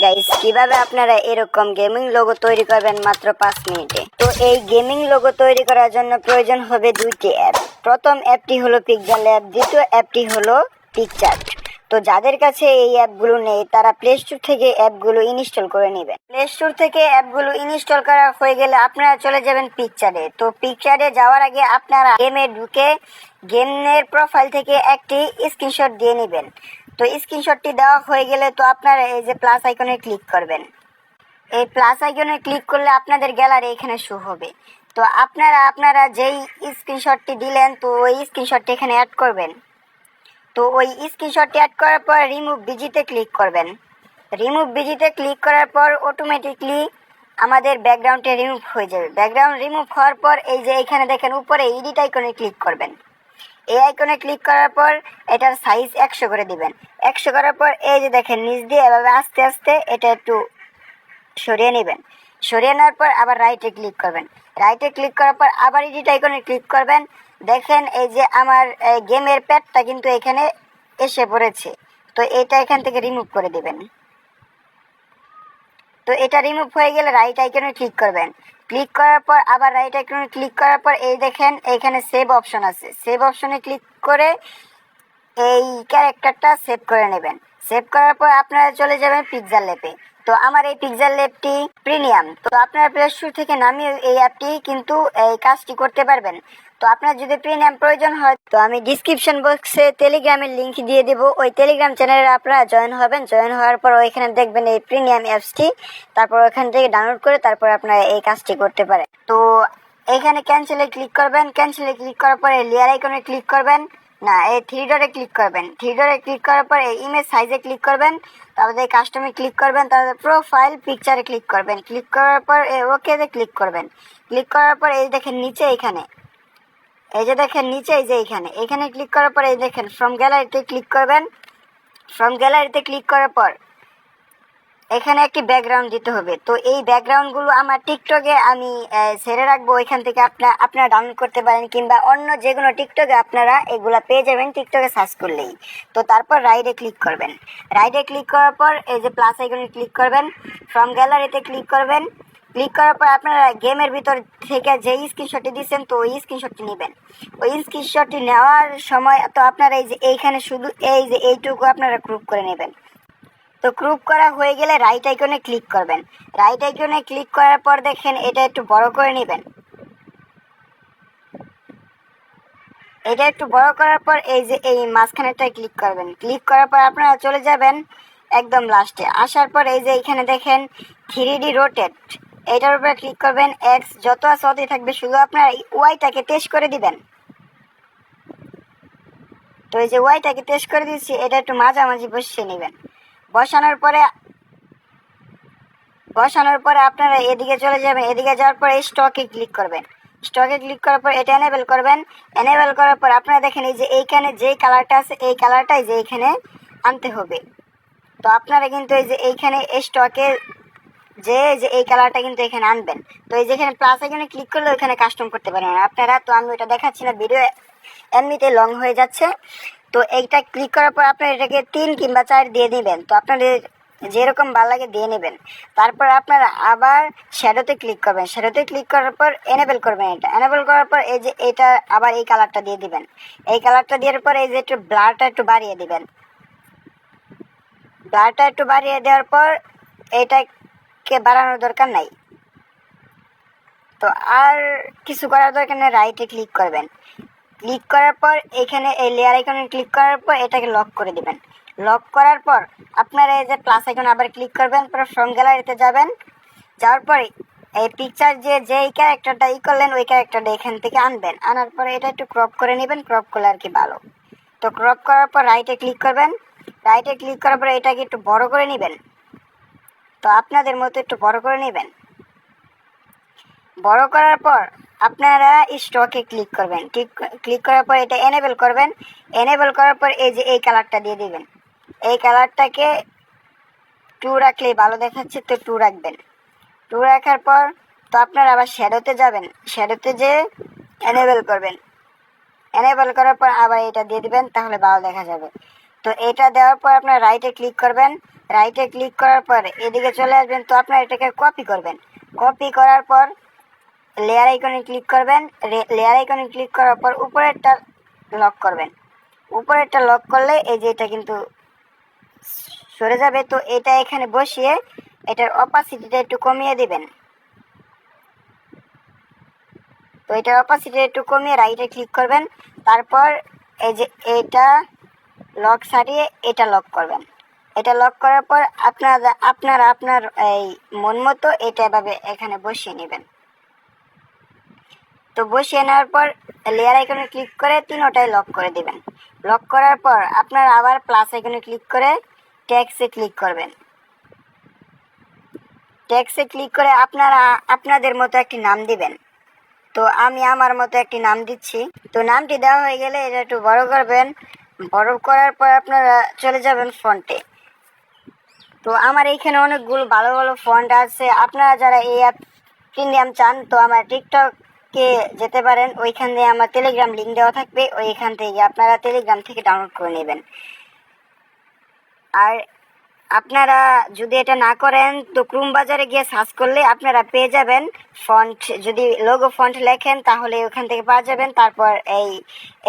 Guys, কিভাবে আপনারা এরকম গেমিং লোগো তৈরি করবেন মাত্র 5 মিনিটে। তো এই গেমিং লোগো তৈরি করার জন্য প্রয়োজন হবে দুইটি অ্যাপ। প্রথম অ্যাপটি হলো পিক্সেল ল্যাব, দ্বিতীয় অ্যাপটি হলো পিকচার্ট। তো যাদের কাছে এই অ্যাপগুলো নেই তারা প্লে স্টোর থেকে অ্যাপগুলো ইনস্টল করে নেবেন। প্লে স্টোর থেকে অ্যাপগুলো ইনস্টল করা হয়ে গেলে আপনারা চলে যাবেন পিকচার্টে। তো পিকচার্টে যাওয়ার আগে আপনারা গেমে ঢুকে গেমের প্রোফাইল থেকে একটি স্ক্রিনশট দিয়ে নেবেন। তো স্ক্রিনশটটি দেওয়া হয়ে গেলে তো আপনারা এই যে প্লাস আইকনে ক্লিক করবেন। এই প্লাস আইকনে ক্লিক করলে আপনাদের গ্যালারি এখানে শো হবে। তো আপনারা যেই স্ক্রিনশটটি দিলেন তো ওই স্ক্রিনশটটি এখানে অ্যাড করবেন। তো ওই স্ক্রিনশটটি অ্যাড করার পর রিমুভ বিজিতে ক্লিক করবেন। রিমুভ বিজিতে ক্লিক করার পর অটোমেটিকলি আমাদের ব্যাকগ্রাউন্ডে রিমুভ হয়ে যাবে। ব্যাকগ্রাউন্ড রিমুভ হওয়ার পর এই যে এখানে দেখেন উপরে এডিট আইকনে ক্লিক করবেন। এই আইকনে ক্লিক করার পর এটার সাইজ 100 করে দিবেন। 100 করার পর এই যে দেখেন নিচ দিয়ে এভাবে আস্তে আস্তে এটা একটু সরিয়ে নেবেন। সরিয়ে নেওয়ার পর আবার রাইটে ক্লিক করবেন। রাইটে ক্লিক করার পর আবার এডিট আইকনে ক্লিক করবেন। দেখেন এই যে আমার গেমের প্যাডটা কিন্তু এখানে এসে পড়েছে। তো এটা এখান থেকে রিমুভ করে দিবেন। তো এটা রিমুভ হয়ে গেলে রাইট আইকনে ক্লিক করবেন। ক্লিক করার পর আবার রাইট আইকনে ক্লিক করার পর এই দেখেন এখানে সেভ অপশন আছে। সেভ অপশনে ক্লিক করে এই ক্যারেক্টারটা সেভ করে নেবেন। সেভ করার পর আপনারা চলে যাবেন পিক্সেল ল্যাবে। তো আমার এই পিক্সেল ল্যাবটি প্রিমিয়াম। তো আপনারা প্লে স্টোর থেকে নামিয়ে এই অ্যাপটি কিন্তু এই কাজটি করতে পারবেন। তো আপনার যদি প্রিমিয়াম প্রয়োজন হয় তো আমি ডিসক্রিপশন বক্সে টেলিগ্রামের লিংক দিয়ে দেব। ওই টেলিগ্রাম চ্যানেলে আপনারা জয়েন হবেন। জয়েন হওয়ার পর ওইখানে দেখবেন এই প্রিমিয়াম অ্যাপসটি। তারপর ওখান থেকে ডাউনলোড করে তারপর আপনারা এই কাজটি করতে পারেন। তো এখানে ক্যান্সেলে ক্লিক করবেন। ক্যান্সেলে ক্লিক করার পরে লেয়ার আইকনে ক্লিক করবেন। না, এই থ্রি ডটে ক্লিক করবেন। থ্রি ডটে ক্লিক করার পর এই ইমেজ সাইজে ক্লিক করবেন। তারপরে এই কাস্টমে ক্লিক করবেন। তারপরে প্রোফাইল পিকচারে ক্লিক করবেন। ক্লিক করার পর ওকেতে ক্লিক করবেন। ক্লিক করার পর এই দেখেন নিচে এখানে এই যে দেখেন নিচে এই যে এখানে ক্লিক করার পর এই দেখেন ফ্রম গ্যালারিতে ক্লিক করবেন। ফ্রম গ্যালারিতে ক্লিক করার পর এখানে একটি ব্যাকগ্রাউন্ড দিতে হবে। তো এই ব্যাকগ্রাউন্ডগুলো আমার টিকটকে আমি ছেড়ে রাখবো। এখান থেকে আপনারা ডাউনলোড করতে পারেন কিংবা অন্য যে কোনো টিকটকে আপনারা এগুলা পেয়ে যাবেন টিকটকে সার্চ করলেই। তো তারপর রাইটে ক্লিক করবেন। রাইটে ক্লিক করার পর এই যে প্লাস আইকনে ক্লিক করবেন। ফ্রম গ্যালারিতে ক্লিক করবেন। ক্লিক করার পর আপনারা গেমের ভিতর থেকে যে স্ক্রিনশটটি দিচ্ছেন তো ওই স্ক্রিনশটটি নেবেন। ওই স্ক্রিনশটটি নেওয়ার সময় তো আপনারা এই যে এইখানে শুধু এই যে এইটুকু আপনারা ক্রপ করে নেবেন। তো ক্রপ করা হয়ে গেলে রাইট আইকনে ক্লিক করবেন। রাইট আইকনে ক্লিক করার পর দেখেন এটা একটু বড় করে নেবেন। এটা একটু বড় করার পর এই যে এই মাঝখানেরটায় ক্লিক করবেন। ক্লিক করার পর আপনারা চলে যাবেন একদম লাস্টে। আসার পর এই যে এখানে দেখেন 3D রোটেট, এইটার উপরে ক্লিক করবেন। এক্স যত আছে অতই থাকবে, শুধু আপনারা ওয়াইটাকে টেস্ট করে দিবেন। তো এই যে ওয়াইটাকে টেস্ট করে দিচ্ছি, এটা একটু মাঝামাঝি বসিয়ে নেবেন। বসানোর পরে আপনারা এদিকে চলে যাবেন। এদিকে যাওয়ার পরে স্টকে ক্লিক করবেন। স্টকে ক্লিক করার পর এটা এনেবেল করবেন। এনেবেল করার পর আপনারা দেখেন এই যে এইখানে যেই কালারটা আছে এই কালারটাই যে এইখানে আনতে হবে। তো আপনারা কিন্তু এই যে এইখানে স্টকে যে এই কালারটা কিন্তু এখানে আনবেন। তো এই যেখানে প্লাস এখানে ক্লিক করলে ওইখানে কাস্টম করতে পারবেন আপনারা। তো আমি ওটা দেখাচ্ছি না, ভিডিও এমনিতে লং হয়ে যাচ্ছে। তো এইটা ক্লিক করার পর আপনারা এটাকে 3 কিংবা 4 দিয়ে দিবেন। তো আপনাদের যেরকম ভালো লাগে দিয়ে নেবেন। তারপর আপনারা আবার শ্যাডোতে ক্লিক করবেন। শ্যাডোতে ক্লিক করার পর এনেবেল করবেন। এটা এনেবেল করার পর এই যে এটা আবার এই কালারটা দিয়ে দিবেন। এই কালারটা দেওয়ার পর এই যে একটু ব্লারটা একটু বাড়িয়ে দিবেন। ব্লারটা একটু বাড়িয়ে দেওয়ার পর এইটাকে বাড়ানোর দরকার নাই। তো আর কিছু করার দরকার নেই, রাইটে ক্লিক করবেন। ক্লিক করার পর এখানে এই লেয়ার আইকনে ক্লিক করার পর এটাকে লক করে দিবেন। লক করার পর আপনারা এই যে প্লাস আইকন আবার ক্লিক করবেন। পরে ফ্রম গ্যালারিতে যাবেন। যাওয়ার পরে এই পিকচার যেই ক্যারেক্টারটা করলেন ওই ক্যারেক্টারটা এখান থেকে আনবেন। আনার পরে এটা একটু ক্রপ করে নেবেন। ক্রপ করলে আর কি ভালো। তো ক্রপ করার পর রাইটে ক্লিক করবেন। রাইটে ক্লিক করার পর এটাকে একটু বড় করে নেবেন। তো আপনাদের মতো একটু বড় করে নেবেন। বড় করার পর আপনারা স্টকে ক্লিক করবেন। ক্লিক করার পর এটা এনেবেল করবেন। এনেবেল করার পর এই যে এই কালারটা দিয়ে দিবেন। এই কালারটাকে 2 রাখলেই ভালো দেখাচ্ছে, তো 2 রাখবেন। 2 রাখার পর তো আপনারা আবার শ্যাডোতে যাবেন। শ্যাডোতে যে এনেবেল করবেন। এনেবেল করার পর আবার এটা দিয়ে দিবেন, তাহলে ভালো দেখা যাবে। তো এটা দেওয়ার পর আপনারা রাইটে ক্লিক করবেন। রাইটে ক্লিক করার পর এদিকে চলে আসবেন। তো আপনারা এটাকে কপি করবেন। কপি করার পর লেয়ার আইকনে ক্লিক করবেন। লেয়ার আইকনে ক্লিক করার পর উপরেরটা লক করবেন। উপরেরটা লক করলে এই যে এটা কিন্তু সরে যাবে। তো এটা এখানে বসিয়ে এটার অপাসিটিটা একটু কমিয়ে দিবেন। তো এটার অপাসিটি একটু কমিয়ে রাইটে ক্লিক করবেন। তারপর এই যে এটা লক সারিয়ে এটা লক করবেন। এটা লক করার পর আপনারা আপনার এই মন মতো এটা এভাবে এখানে বসিয়ে নেবেন। তো বসিয়ে নেওয়ার পর লেয়ার আইকনে ক্লিক করে তিনোটাই লক করে দিবেন। লক করার পর আপনারা আবার প্লাস আইকনে ক্লিক করে টেক্সটে ক্লিক করবেন। টেক্সটে ক্লিক করে আপনারা আপনাদের মতো একটি নাম দিবেন। তো আমি আমার মতো একটি নাম দিচ্ছি। তো নামটি দেওয়া হয়ে গেলে এটা একটু বড় করবেন। বড় করার পর আপনারা চলে যাবেন ফন্টে। তো আমার এইখানে অনেকগুলো ভালো ভালো ফন্ট আছে। আপনারা যারা এই অ্যাপ প্রিমিয়াম চান তো আমার টিকটকে যেতে পারেন। ওইখান দিয়ে আমার টেলিগ্রাম লিঙ্ক দেওয়া থাকবে। ওইখান থেকে আপনারা টেলিগ্রাম থেকে ডাউনলোড করে নেবেন। আর আপনারা যদি এটা না করেন তো ক্রোম বাজারে গিয়ে সার্চ করলে আপনারা পেয়ে যাবেন ফন্ট। যদি লোগো ফন্ট লেখেন তাহলে ওখান থেকে পাওয়া যাবেন। তারপর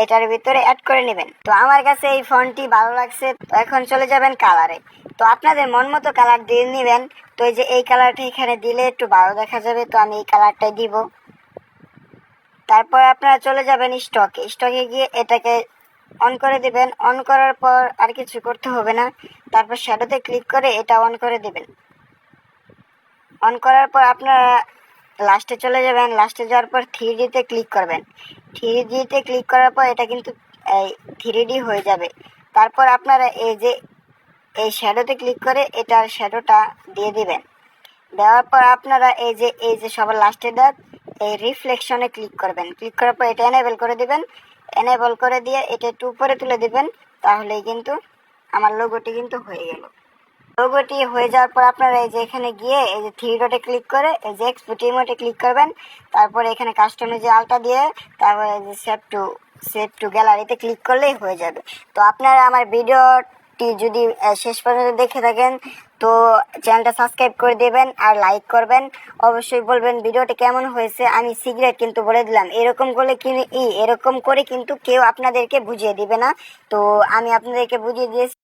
এটার ভিতরে অ্যাড করে নেবেন। তো আমার কাছে এই ফন্টটি ভালো লাগছে। তো এখন চলে যাবেন কালারে। তো আপনাদের মন মতো কালার দিয়ে নেবেন। তো এই যে এই কালারটা এখানে দিলে একটু ভালো দেখা যাবে। তো আমি এই কালারটাই দিব। তারপর আপনারা চলে যাবেন স্টকে গিয়ে এটাকে অন করে দিবেন। অন করার পর আর কিছু করতে হবে না। তারপর শ্যাডোতে ক্লিক করে এটা অন করে দিবেন। অন করার পর আপনারা লাস্টে চলে যাবেন। লাস্টে যাওয়ার পর 3Dতে ক্লিক করবেন। 3Dতে ক্লিক করার পর এটা কিন্তু এই 3D হয়ে যাবে। তারপর আপনারা এই যে এই শ্যাডোতে ক্লিক করে এটার শ্যাডোটা দিয়ে দিবেন। দেওয়ার পর আপনারা এই যে সবার লাস্টে দাঁত এই রিফ্লেকশনে ক্লিক করবেন। ক্লিক করার পর এটা এনেবল করে দিবেন। এনেবল করে দিয়ে এটা একটু উপরে তুলে দিবেন। তাহলেই কিন্তু আমার লোগোটি কিন্তু হয়ে গেল। লোগোটি হয়ে যাওয়ার পর আপনারা এই যে এখানে গিয়ে এই যে 3 ডটে ক্লিক করে এই যে এক্সপোর্ট ইমোটে ক্লিক করবেন। তারপরে এখানে কাস্টমে যে আলটা দিয়ে তারপরে এই যে সেভ টু গ্যালারিতে ক্লিক করলেই হয়ে যাবে। তো আপনারা আমার ভিডিওটি যদি শেষ পর্যন্ত দেখে থাকেন তো চ্যানেলটা সাবস্ক্রাইব করে দেবেন আর লাইক করবেন। অবশ্যই বলবেন ভিডিওটি কেমন হয়েছে। আমি সিক্রেট কিন্তু বলে দিলাম, এরকম করে কিন্তু কেউ আপনাদেরকে বুঝিয়ে দিবে না। তো আমি আপনাদেরকে বুঝিয়ে দিয়েছি।